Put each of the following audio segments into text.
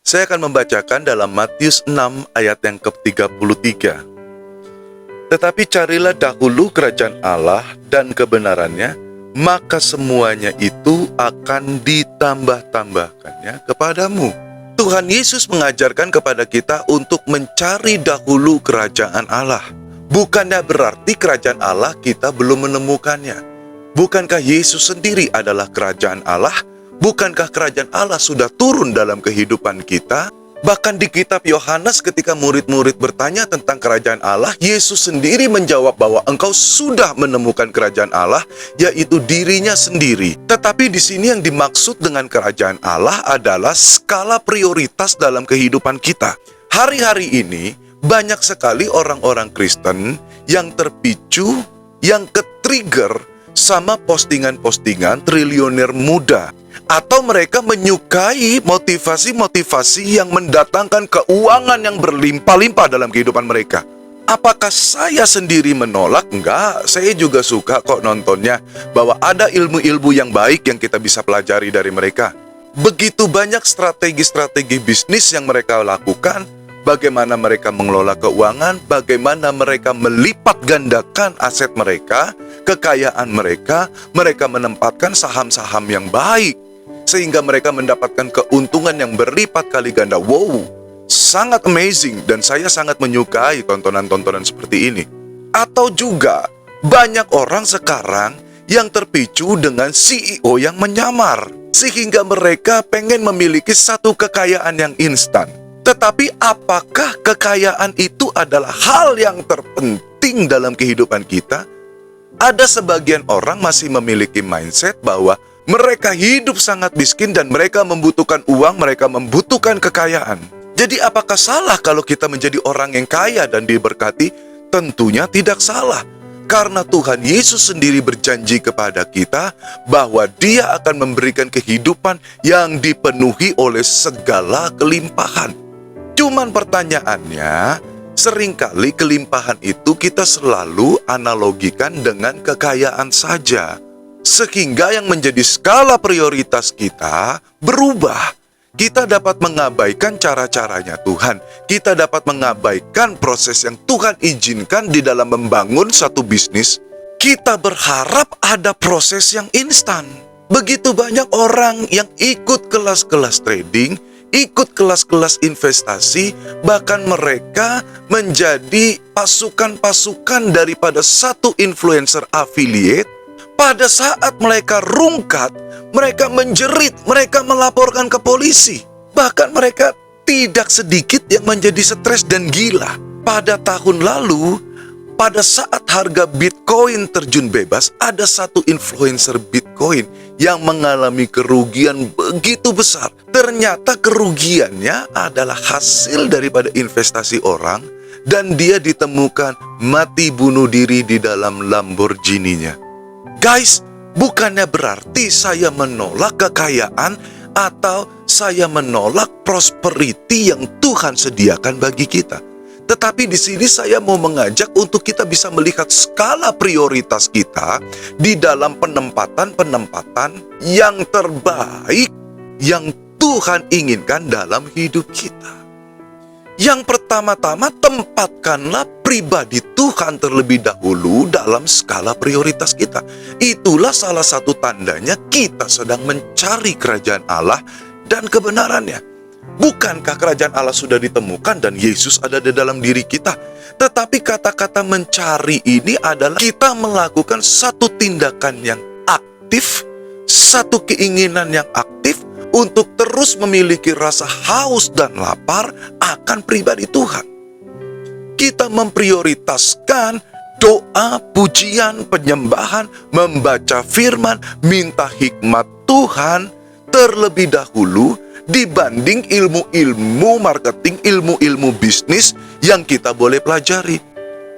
Saya akan membacakan dalam Matius 6 ayat yang ke-33. Tetapi carilah dahulu kerajaan Allah dan kebenarannya, maka semuanya itu akan ditambah-tambahkannya kepadamu. Tuhan Yesus mengajarkan kepada kita untuk mencari dahulu kerajaan Allah. Bukannya berarti kerajaan Allah kita belum menemukannya. Bukankah Yesus sendiri adalah kerajaan Allah? Bukankah kerajaan Allah sudah turun dalam kehidupan kita? Bahkan di kitab Yohanes ketika murid-murid bertanya tentang kerajaan Allah, Yesus sendiri menjawab bahwa engkau sudah menemukan kerajaan Allah, yaitu dirinya sendiri. Tetapi di sini yang dimaksud dengan kerajaan Allah adalah skala prioritas dalam kehidupan kita. Hari-hari ini, banyak sekali orang-orang Kristen yang terpicu, yang ke-trigger sama postingan-postingan triliuner muda. Atau mereka menyukai motivasi-motivasi yang mendatangkan keuangan yang berlimpah-limpah dalam kehidupan mereka. Apakah saya sendiri menolak? Enggak, saya juga suka kok nontonnya, bahwa ada ilmu-ilmu yang baik yang kita bisa pelajari dari mereka. Begitu banyak strategi-strategi bisnis yang mereka lakukan, bagaimana mereka mengelola keuangan, bagaimana mereka melipat gandakan aset mereka, kekayaan mereka menempatkan saham-saham yang baik, sehingga mereka mendapatkan keuntungan yang berlipat kali ganda. Wow, sangat amazing, dan saya sangat menyukai tontonan-tontonan seperti ini. Atau juga, banyak orang sekarang yang terpicu dengan CEO yang menyamar, sehingga mereka pengen memiliki satu kekayaan yang instan. Tetapi apakah kekayaan itu adalah hal yang terpenting dalam kehidupan kita? Ada sebagian orang masih memiliki mindset bahwa mereka hidup sangat miskin dan mereka membutuhkan uang, mereka membutuhkan kekayaan. Jadi apakah salah kalau kita menjadi orang yang kaya dan diberkati? Tentunya tidak salah. Karena Tuhan Yesus sendiri berjanji kepada kita bahwa Dia akan memberikan kehidupan yang dipenuhi oleh segala kelimpahan. Cuman pertanyaannya, seringkali kelimpahan itu kita selalu analogikan dengan kekayaan saja. Sehingga yang menjadi skala prioritas kita berubah. Kita dapat mengabaikan cara-caranya Tuhan. Kita dapat mengabaikan proses yang Tuhan izinkan di dalam membangun satu bisnis. Kita berharap ada proses yang instan. Begitu banyak orang yang ikut kelas-kelas trading, ikut kelas-kelas investasi, bahkan mereka menjadi pasukan-pasukan daripada satu influencer affiliate. Pada saat mereka rungkat, mereka menjerit, mereka melaporkan ke polisi. Bahkan mereka tidak sedikit yang menjadi stres dan gila. Pada tahun lalu, pada saat harga Bitcoin terjun bebas, ada satu influencer Bitcoin yang mengalami kerugian begitu besar. Ternyata kerugiannya adalah hasil daripada investasi orang, dan dia ditemukan mati bunuh diri di dalam Lamborghini-nya. Guys, bukannya berarti saya menolak kekayaan atau saya menolak prosperity yang Tuhan sediakan bagi kita. Tetapi di sini saya mau mengajak untuk kita bisa melihat skala prioritas kita di dalam penempatan-penempatan yang terbaik yang Tuhan inginkan dalam hidup kita. Yang pertama-tama, tempatkanlah pribadi Tuhan terlebih dahulu dalam skala prioritas kita. Itulah salah satu tandanya kita sedang mencari kerajaan Allah dan kebenarannya. Bukankah kerajaan Allah sudah ditemukan dan Yesus ada di dalam diri kita? Tetapi kata-kata mencari ini adalah kita melakukan satu tindakan yang aktif, satu keinginan yang aktif, untuk terus memiliki rasa haus dan lapar akan pribadi Tuhan. Kita memprioritaskan doa, pujian, penyembahan, membaca firman, minta hikmat Tuhan terlebih dahulu dibanding ilmu-ilmu marketing, ilmu-ilmu bisnis yang kita boleh pelajari.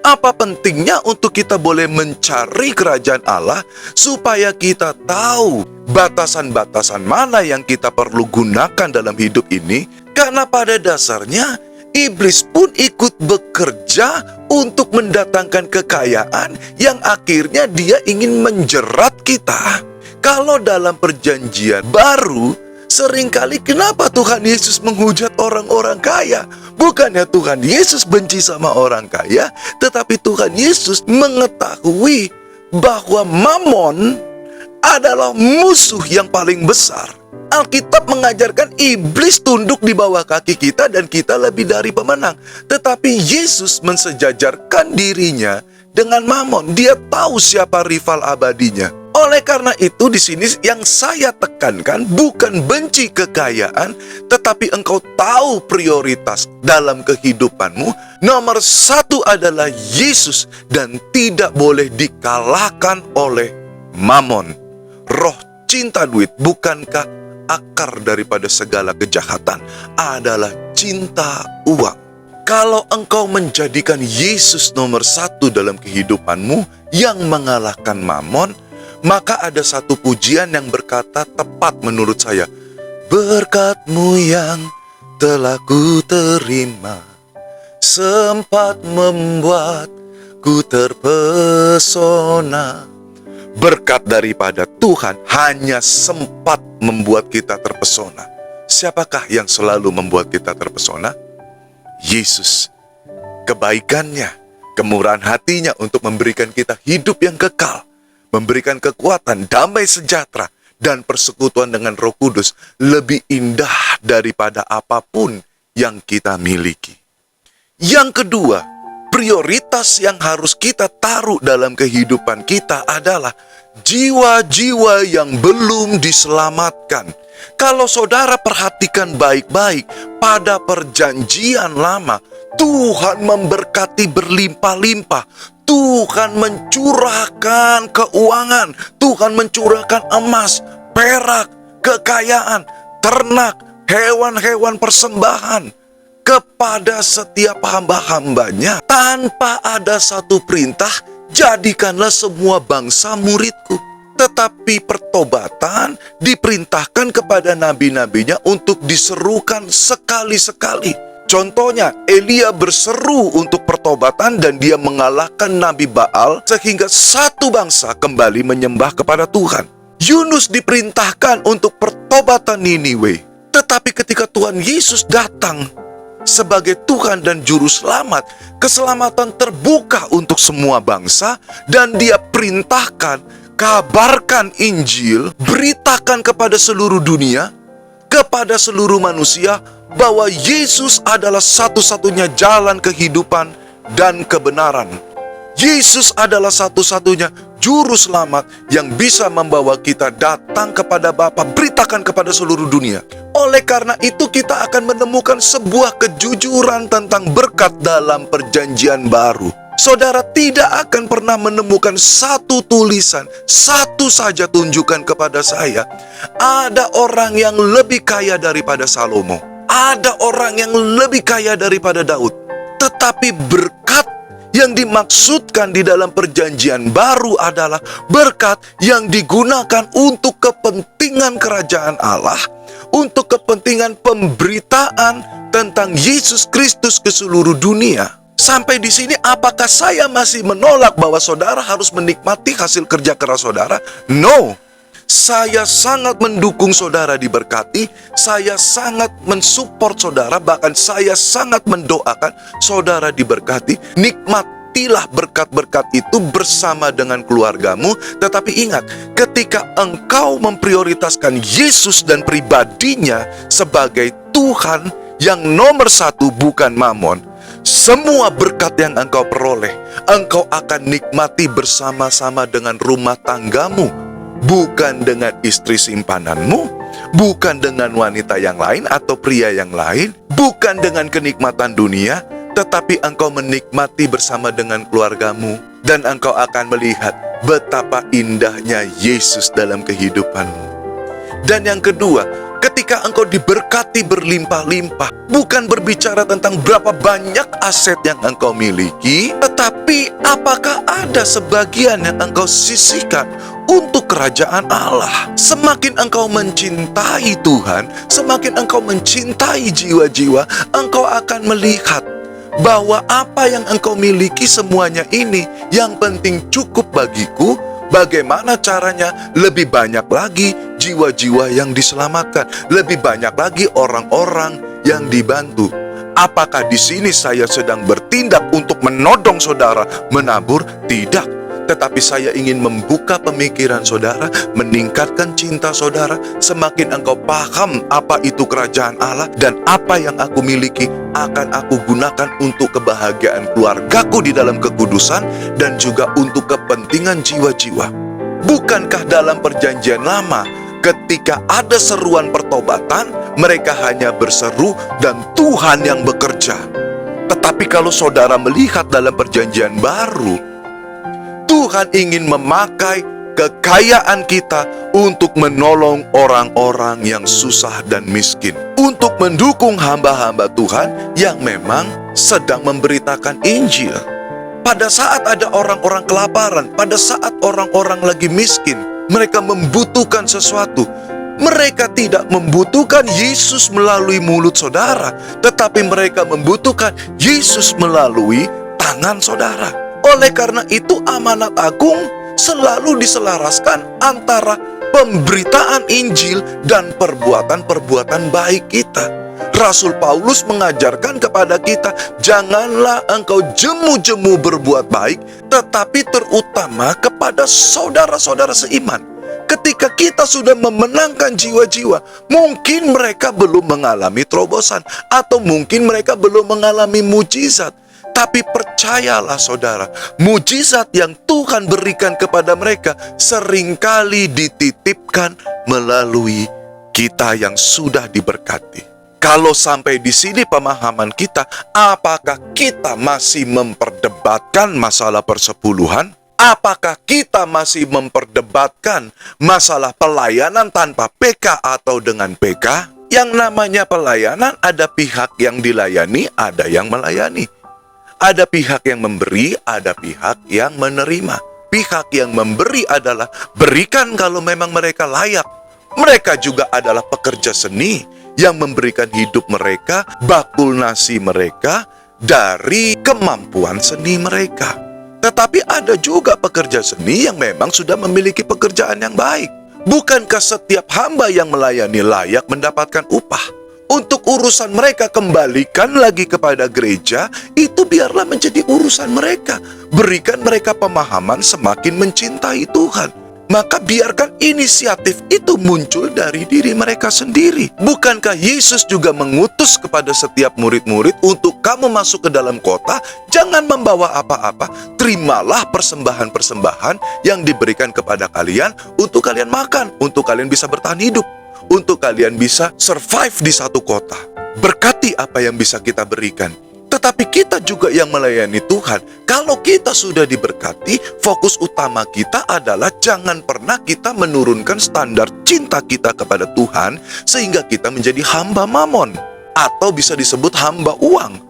Apa pentingnya untuk kita boleh mencari kerajaan Allah supaya kita tahu batasan-batasan mana yang kita perlu gunakan dalam hidup ini? Karena pada dasarnya iblis pun ikut bekerja untuk mendatangkan kekayaan yang akhirnya dia ingin menjerat kita. Kalau dalam perjanjian baru, Seringkali kenapa Tuhan Yesus menghujat orang-orang kaya? Bukannya Tuhan Yesus benci sama orang kaya, tetapi Tuhan Yesus mengetahui bahwa Mamon adalah musuh yang paling besar. Alkitab mengajarkan iblis tunduk di bawah kaki kita dan kita lebih dari pemenang. Tetapi Yesus mensejajarkan dirinya dengan Mamon. Dia tahu siapa rival abadinya. Oleh karena itu di sini yang saya tekankan bukan benci kekayaan, tetapi engkau tahu prioritas dalam kehidupanmu. Nomor satu adalah Yesus dan tidak boleh dikalahkan oleh Mamon. Roh cinta duit bukankah akar daripada segala kejahatan? Adalah cinta uang. Kalau engkau menjadikan Yesus nomor satu dalam kehidupanmu yang mengalahkan Mamon, maka ada satu pujian yang berkata tepat menurut saya. Berkat-Mu yang telah ku terima sempat membuatku terpesona. Berkat daripada Tuhan hanya sempat membuat kita terpesona. Siapakah yang selalu membuat kita terpesona? Yesus. Kebaikannya, kemurahan hatinya untuk memberikan kita hidup yang kekal, memberikan kekuatan, damai sejahtera, dan persekutuan dengan Roh Kudus lebih indah daripada apapun yang kita miliki. Yang kedua, prioritas yang harus kita taruh dalam kehidupan kita adalah jiwa-jiwa yang belum diselamatkan. Kalau saudara perhatikan baik-baik, pada perjanjian lama, Tuhan memberkati berlimpah-limpah. Tuhan mencurahkan keuangan, Tuhan mencurahkan emas, perak, kekayaan, ternak, hewan-hewan persembahan kepada setiap hamba-hambanya. Tanpa ada satu perintah, jadikanlah semua bangsa muridku. Tetapi pertobatan diperintahkan kepada nabi-nabinya untuk diserukan sekali-sekali. Contohnya, Elia berseru untuk pertobatan dan dia mengalahkan Nabi Baal sehingga satu bangsa kembali menyembah kepada Tuhan. Yunus diperintahkan untuk pertobatan Niniwe. Tetapi ketika Tuhan Yesus datang sebagai Tuhan dan Juru Selamat, keselamatan terbuka untuk semua bangsa dan dia perintahkan, kabarkan Injil, beritakan kepada seluruh dunia, kepada seluruh manusia, bahwa Yesus adalah satu-satunya jalan kehidupan dan kebenaran. Yesus adalah satu-satunya Juru Selamat yang bisa membawa kita datang kepada Bapa. Beritakan kepada seluruh dunia. Oleh karena itu kita akan menemukan sebuah kejujuran tentang berkat dalam perjanjian baru. Saudara tidak akan pernah menemukan satu tulisan, satu saja tunjukkan kepada saya, ada orang yang lebih kaya daripada Salomo, ada orang yang lebih kaya daripada Daud. Tetapi berkat yang dimaksudkan di dalam perjanjian baru adalah berkat yang digunakan untuk kepentingan kerajaan Allah, untuk kepentingan pemberitaan tentang Yesus Kristus ke seluruh dunia. Sampai di sini, apakah saya masih menolak bahwa saudara harus menikmati hasil kerja keras saudara? No. Saya sangat mendukung saudara diberkati, saya sangat mensupport saudara, bahkan saya sangat mendoakan saudara diberkati. Nikmatilah berkat-berkat itu bersama dengan keluargamu. Tetapi ingat, ketika engkau memprioritaskan Yesus dan pribadinya sebagai Tuhan yang nomor satu, bukan Mamon, semua berkat yang engkau peroleh, engkau akan nikmati bersama-sama dengan rumah tanggamu, bukan dengan istri simpananmu, bukan dengan wanita yang lain atau pria yang lain, bukan dengan kenikmatan dunia, tetapi engkau menikmati bersama dengan keluargamu, dan engkau akan melihat betapa indahnya Yesus dalam kehidupanmu. Dan yang kedua, ketika engkau diberkati berlimpah-limpah, bukan berbicara tentang berapa banyak aset yang engkau miliki, tetapi apakah ada sebagian yang engkau sisihkan untuk kerajaan Allah. Semakin engkau mencintai Tuhan, semakin engkau mencintai jiwa-jiwa, engkau akan melihat bahwa apa yang engkau miliki semuanya ini yang penting cukup bagiku. Bagaimana caranya lebih banyak lagi jiwa-jiwa yang diselamatkan, lebih banyak lagi orang-orang yang dibantu. Apakah di sini saya sedang bertindak untuk menodong saudara menabur? Tidak. Tetapi saya ingin membuka pemikiran saudara, meningkatkan cinta saudara. Semakin engkau paham apa itu kerajaan Allah dan apa yang aku miliki, akan aku gunakan untuk kebahagiaan keluargaku di dalam kekudusan dan juga untuk kepentingan jiwa-jiwa. Bukankah dalam perjanjian lama, ketika ada seruan pertobatan, mereka hanya berseru dan Tuhan yang bekerja. Tetapi kalau saudara melihat dalam perjanjian baru, Tuhan ingin memakai kekayaan kita untuk menolong orang-orang yang susah dan miskin, untuk mendukung hamba-hamba Tuhan yang memang sedang memberitakan Injil. Pada saat ada orang-orang kelaparan, pada saat orang-orang lagi miskin, mereka membutuhkan sesuatu. Mereka tidak membutuhkan Yesus melalui mulut saudara, tetapi mereka membutuhkan Yesus melalui tangan saudara. Oleh karena itu, amanat agung selalu diselaraskan antara pemberitaan Injil dan perbuatan-perbuatan baik kita. Rasul Paulus mengajarkan kepada kita, janganlah engkau jemu-jemu berbuat baik, tetapi terutama kepada saudara-saudara seiman. Ketika kita sudah memenangkan jiwa-jiwa, mungkin mereka belum mengalami terobosan, atau mungkin mereka belum mengalami mujizat. Tapi percayalah saudara, mujizat yang Tuhan berikan kepada mereka seringkali dititipkan melalui kita yang sudah diberkati. Kalau sampai di sini pemahaman kita, apakah kita masih memperdebatkan masalah persepuluhan? Apakah kita masih memperdebatkan masalah pelayanan tanpa PK atau dengan PK? Yang namanya pelayanan, ada pihak yang dilayani, ada yang melayani. Ada pihak yang memberi, ada pihak yang menerima. Pihak yang memberi adalah berikan kalau memang mereka layak. Mereka juga adalah pekerja seni yang memberikan hidup mereka, bakul nasi mereka dari kemampuan seni mereka. Tetapi ada juga pekerja seni yang memang sudah memiliki pekerjaan yang baik. Bukankah setiap hamba yang melayani layak mendapatkan upah? Untuk urusan mereka, kembalikan lagi kepada gereja, itu biarlah menjadi urusan mereka. Berikan mereka pemahaman semakin mencintai Tuhan. Maka biarkan inisiatif itu muncul dari diri mereka sendiri. Bukankah Yesus juga mengutus kepada setiap murid-murid untuk kamu masuk ke dalam kota, jangan membawa apa-apa, terimalah persembahan-persembahan yang diberikan kepada kalian untuk kalian makan, untuk kalian bisa bertahan hidup, untuk kalian bisa survive di satu kota. Berkati apa yang bisa kita berikan. Tetapi kita juga yang melayani Tuhan. Kalau kita sudah diberkati, fokus utama kita adalah jangan pernah kita menurunkan standar cinta kita kepada Tuhan sehingga kita menjadi hamba mamon, atau bisa disebut hamba uang.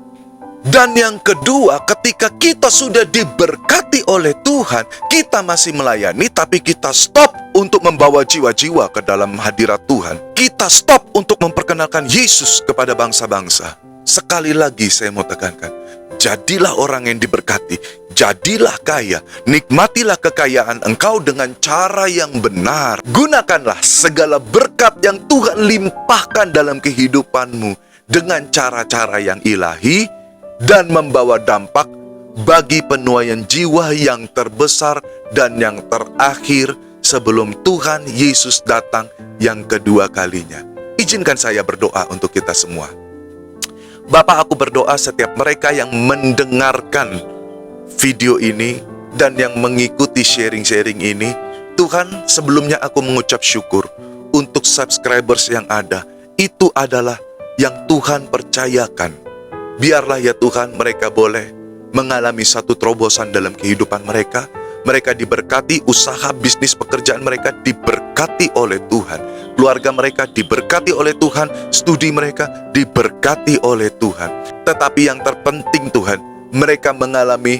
Dan yang kedua, ketika kita sudah diberkati oleh Tuhan, kita masih melayani, tapi kita stop untuk membawa jiwa-jiwa ke dalam hadirat Tuhan. Kita stop untuk memperkenalkan Yesus kepada bangsa-bangsa. Sekali lagi saya mau tekankan, jadilah orang yang diberkati, jadilah kaya, nikmatilah kekayaan engkau dengan cara yang benar. Gunakanlah segala berkat yang Tuhan limpahkan dalam kehidupanmu dengan cara-cara yang ilahi, dan membawa dampak bagi penuaian jiwa yang terbesar dan yang terakhir sebelum Tuhan Yesus datang yang kedua kalinya. Izinkan saya berdoa untuk kita semua. Bapa, aku berdoa setiap mereka yang mendengarkan video ini dan yang mengikuti sharing-sharing ini, Tuhan, sebelumnya aku mengucap syukur untuk subscribers yang ada. Itu adalah yang Tuhan percayakan. Biarlah ya Tuhan, mereka boleh mengalami satu terobosan dalam kehidupan mereka. Mereka diberkati, usaha, bisnis, pekerjaan mereka diberkati oleh Tuhan. Keluarga mereka diberkati oleh Tuhan, studi mereka diberkati oleh Tuhan. Tetapi yang terpenting Tuhan, mereka mengalami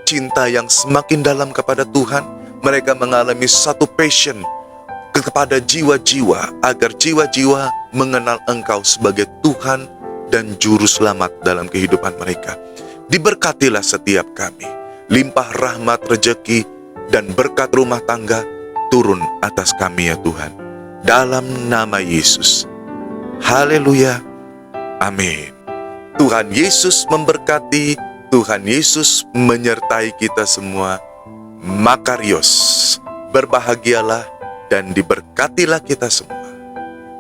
cinta yang semakin dalam kepada Tuhan. Mereka mengalami satu passion kepada jiwa-jiwa, agar jiwa-jiwa mengenal Engkau sebagai Tuhan dan Juru Selamat dalam kehidupan mereka. Diberkatilah setiap kami. Limpah rahmat, rejeki, dan berkat rumah tangga turun atas kami ya Tuhan. dalam nama Yesus. Haleluya. Amin. Tuhan Yesus memberkati, Tuhan Yesus menyertai kita semua. Makarios, berbahagialah dan diberkatilah kita semua.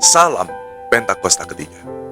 Salam Pentakosta ketiga.